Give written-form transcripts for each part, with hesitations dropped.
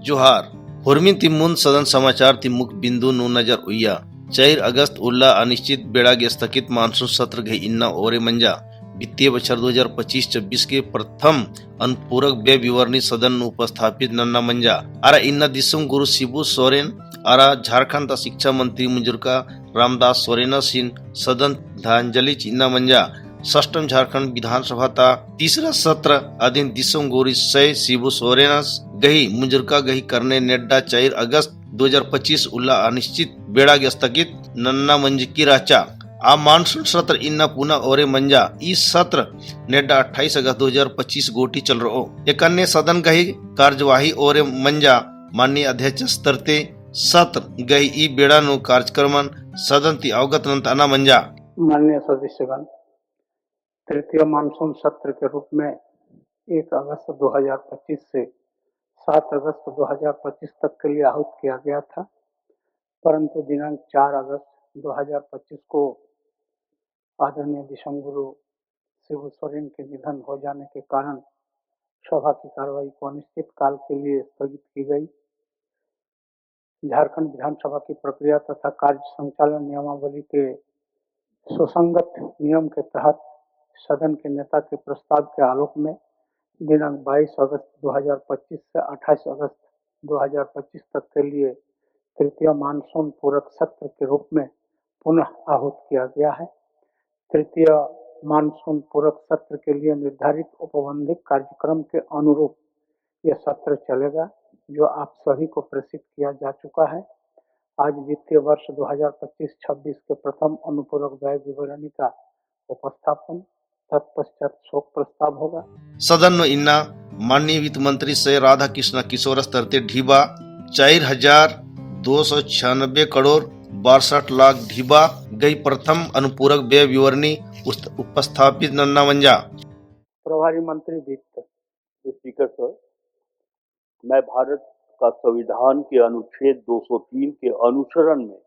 जोहार हुरमिन तिम्मुन सदन समाचार तिमुक बिंदु नु नजर उया 4 अगस्त उल्ला अनिश्चित बेड़ागे स्थगित मानसून सत्र गई इन्ना ओरे मंजा वित्तीय वर्ष 2025-26 के प्रथम अनुपूरक व्यय विवरणी सदन में उपस्थापित नन्ना मंजा अरा इन्ना दिसुम गुरु शिबू सोरेन अरा झारखंड शिक्षा मंत्री मुजुर्का रामदास सोरेन सिंह सदन धांजलि चिन्ना मंजा षष्टम झारखंड विधानसभा ता तीसरा सत्र अधीन दिसुम गोरी सय शिबू सोरेन गही मुजुर्का गही करने नेड्डा 4 अगस्त 2025 उल्ला अनिश्चित बेड़ा स्थगित नन्ना मंज की राचा आ मानसून सत्र इन्ना पुनः ओरे मंजा इस सत्र नेड्डा 28 अगस्त 2025 गोटी चल रहो एक अन्य सदन गही कार्यवाही ओरे मंजा माननीय अध्यक्ष स्तरते सत्र गही ई बेड़ा नु कार्यक्रमन सदन ती अवगत नंतना मंजा माननीय सदस्यगण, तृतीय मानसून सत्र के रूप में 1 अगस्त 2025 से 7 अगस्त 2025 तक के लिए आहूत किया गया था, परंतु दिनांक 4 अगस्त 2025 को आदरणीय दिसम गुरु शिबू सोरेन के निधन हो जाने के कारण सभा की कार्रवाई को अनिश्चित काल के लिए स्थगित की गई। झारखंड विधानसभा की प्रक्रिया तथा कार्य संचालन नियमावली के सुसंगत नियम के तहत सदन के नेता के प्रस्ताव के आलोक में दिनांक 22 अगस्त 2025 से 28 अगस्त 2025 तक के लिए तृतीय मानसून पूरक सत्र के रूप में पुनः आहूत किया गया है। तृतीय मानसून पूरक सत्र के लिए निर्धारित औपबंधिक कार्यक्रम के अनुरूप यह सत्र चलेगा, जो आप सभी को प्रेषित किया जा चुका है। आज वित्तीय वर्ष 2025-26 के प्रथम अनुपूरक व्यय विवरणी का उपस्थापन तत्पश्चात शोक प्रस्ताव होगा। सदन में इन्ना माननीय वित्त मंत्री से राधा कृष्ण किशोर स्तरते ढीबा 4,296 करोड़ 62 लाख ढीबा गई प्रथम अनुपूरक व्यय विवरणी उपस्थापित नन्ना मंजा प्रभारी मंत्री वित्त। स्पीकर सर, मैं भारत का संविधान के अनुच्छेद 203 के अनुसरण में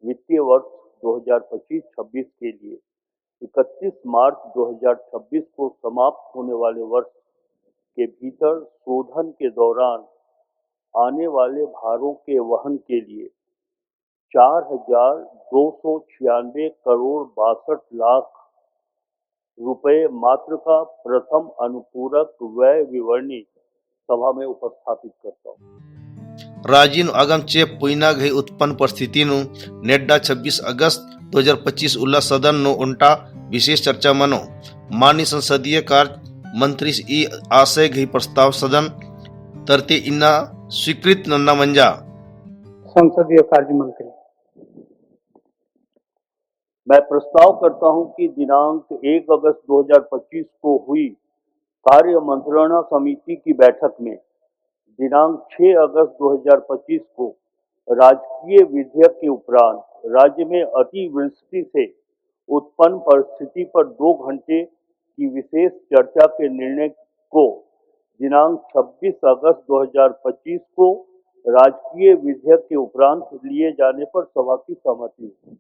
वित्तीय वर्ष 2025-26 के लिए 31 मार्च 2026 को समाप्त होने वाले वर्ष के भीतर शोधन के दौरान आने वाले भारों के वहन के लिए 4,296 करोड़ 62 लाख रुपए मात्र का प्रथम अनुपूरक व्यय विवरणी सभा में उपस्थापित करता हूँ। राजीन अगम चेप पुइना गई उत्पन्न परिस्थिति नु नेड्डा 26 अगस्त 2025 उल्ला सदन नो उल्टा विशेष चर्चा मनो माननीय संसदीय कार्य मंत्री ई आशय गई प्रस्ताव सदन तरते इन्ना स्वीकृत नन्ना मंजा संसदीय कार्य मंत्री। मैं प्रस्ताव करता हूं कि दिनांक 1 अगस्त 2025 को हुई कार्य मंत्रणा समिति की बैठक में दिनांक 6 अगस्त 2025 को राजकीय विधेयक के उपरांत राज्य में अतिवृष्टि से उत्पन्न परिस्थिति पर 2 घंटे की विशेष चर्चा के निर्णय को दिनांक 26 अगस्त 2025 को राजकीय विधेयक के उपरांत लिए जाने पर सभा की सहमति हुई।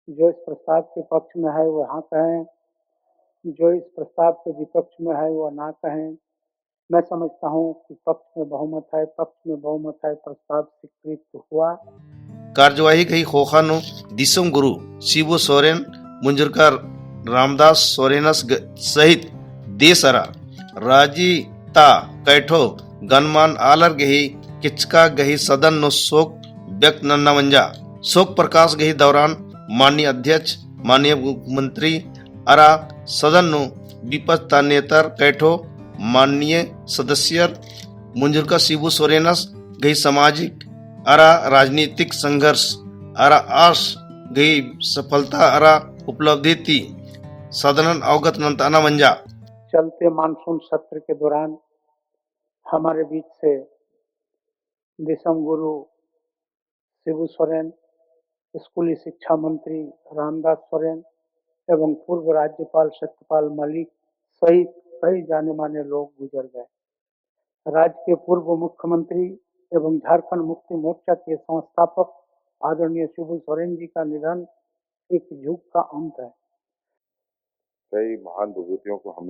जो इस प्रस्ताव के पक्ष में है वो हाँ कहें, जो इस प्रस्ताव के विपक्ष में है वो ना कहें। मैं समझता हूँ कि पक्ष में बहुमत है, प्रस्ताव स्वीकृत हुआ। कार्यवाही गई खोखानो दिसम गुरु शिबू सोरेन मुंजुरका रामदास सोरेनस सहित देसरा राजीता कैठो गनमान आलर गही किचका गही सदन नो शोक व्यक्त नन्ना मंजा शोक प्रकाश गही दौरान माननीय अध्यक्ष माननीय मुख्यमंत्री अरा सदन नो विपक्ष नेतर कैठो माननीय सदस्य मुंजुरका शिबू सोरेनस गई सामाजिक अरा राजनीतिक संघर्ष अरा आस गई सफलता अरा उपलब्धि थी सदन अवगत नंताना मंजा। चलते मानसून सत्र के दौरान हमारे बीच से दिसम गुरु शिबू सोरेन, स्कूली शिक्षा मंत्री रामदास सोरेन एवं पूर्व राज्यपाल सत्यपाल मलिक सहित कई जाने माने लोग गुजर गए। राज्य के पूर्व मुख्यमंत्री एवं झारखंड मुक्ति मोर्चा के संस्थापक आदरणीय शिबू सोरेन जी का निधन एक युग का अंत है। कई महान विभूतियों को हम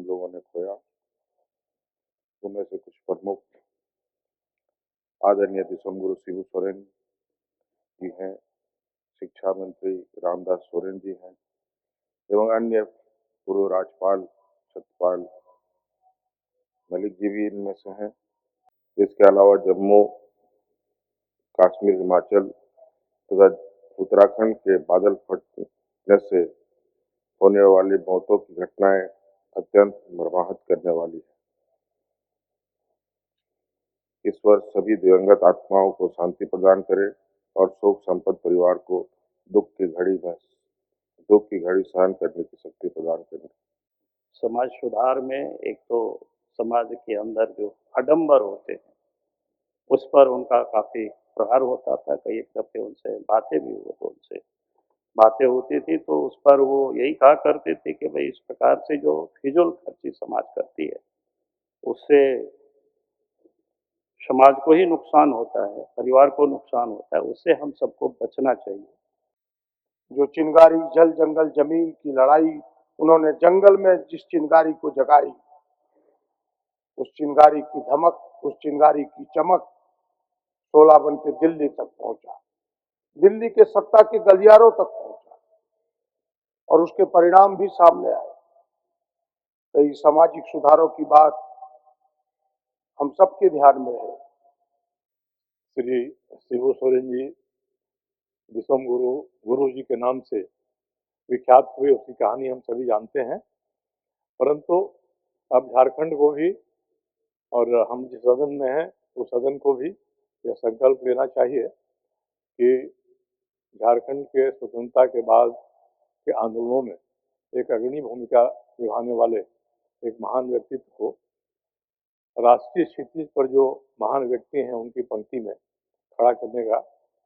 लोगों ने खोया। उनमें से कुछ प्रमुख आदरणीय दिसंगुरु शिबू सोरेन जी हैं, शिक्षा मंत्री रामदास सोरेन जी हैं एवं अन्य पूर्व राज्यपाल सत्यपाल मलिक जी भी इनमें से हैं। इसके अलावा जम्मू कश्मीर हिमाचल तथा उत्तराखंड के बादल फटने से होने वाली मौतों की घटनाएं अत्यंत मर्माहत करने वाली है। ईश्वर सभी दिवंगत आत्माओं को शांति प्रदान करे और शोक संपन्न परिवार को दुख की घड़ी सहन करने की शक्ति प्रदान करे। समाज सुधार में एक तो समाज के अंदर जो आडंबर होते हैं उस पर उनका काफी प्रहार होता था। कई एक दफे उनसे बातें भी हुई, तो उनसे बातें होती थी तो उस पर वो यही कहा करते थे कि भाई इस प्रकार से जो फिजूल खर्ची समाज करती है उससे समाज को ही नुकसान होता है, परिवार को नुकसान होता है, उससे हम सबको बचना चाहिए। जो चिंगारी जल जंगल जमीन की लड़ाई उन्होंने जंगल में जिस चिंगारी को जगाई, उस चिंगारी की धमक, उस चिंगारी की चमक 16 बन के दिल्ली तक पहुंचा, दिल्ली के सत्ता के गलियारों तक पहुंचा और उसके परिणाम भी सामने आए। कई सामाजिक सुधारों की बात हम सबके ध्यान में है। श्री शिबू सोरेन जी विश्वम गुरु जी के नाम से विख्यात हुए, उसकी कहानी हम सभी जानते हैं। परंतु अब झारखंड को भी और हम जिस सदन में हैं उस सदन को भी यह संकल्प लेना चाहिए कि झारखंड के स्वतंत्रता के बाद के आंदोलनों में एक अग्रणी भूमिका निभाने वाले एक महान व्यक्तित्व को राष्ट्रीय क्षितिज पर जो महान व्यक्ति हैं उनकी पंक्ति में खड़ा करने का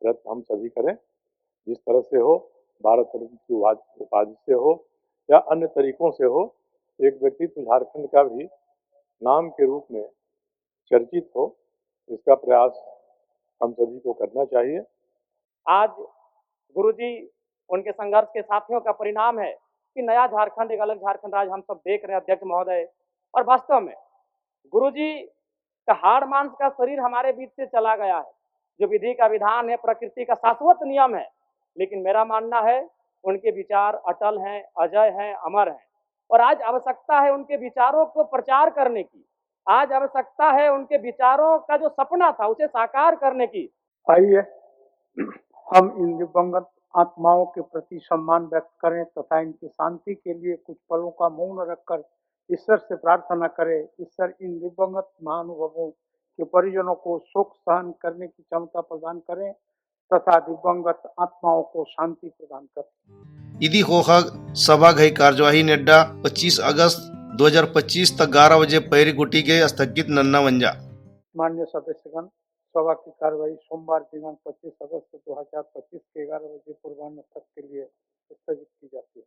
प्रयत्न हम सभी करें। जिस तरह से हो, भारत रत्न की उपाधि से हो या अन्य तरीकों से हो, एक व्यक्तित्व झारखंड का भी नाम के रूप में चर्चित हो, इसका प्रयास हम सभी को करना चाहिए। आज गुरुजी उनके संघर्ष के साथियों का परिणाम है कि नया झारखंड, एक अलग झारखंड राज्य हम सब देख रहे हैं अध्यक्ष महोदय। और वास्तव में गुरुजी का हाड़ मांस का शरीर हमारे बीच से चला गया है। जो विधि का विधान है, प्रकृति का शाश्वत नियम है, लेकिन मेरा मानना है उनके विचार अटल हैं, अजय हैं, अमर हैं। और आज आवश्यकता है उनके विचारों को प्रचार करने की। आज आवश्यकता है उनके विचारों का जो सपना था उसे साकार करने की। आइए हम इन दिवंगत आत्माओं के प्रति सम्मान व्यक्त करें तथा इनकी शांति के लिए कुछ पलों का मौन रखकर ईश्वर से प्रार्थना करें। ईश्वर इन दिवंगत महानुभावों के परिजनों को शोक सहन करने की क्षमता प्रदान करें तथा दिवंगत आत्माओं को शांति प्रदान करें। इदी होहग सभा घई कार्यवाही नेड्डा 25 अगस्त 2025 तक 11 बजे पैरी गुटी के स्थगित नन्ना वंजा। माननीय सदस्यगण, सभा की कार्यवाही सोमवार दिनांक 25 अगस्त 2025 के 11 बजे पूर्वाह्न तक के लिए स्थगित की जाती है।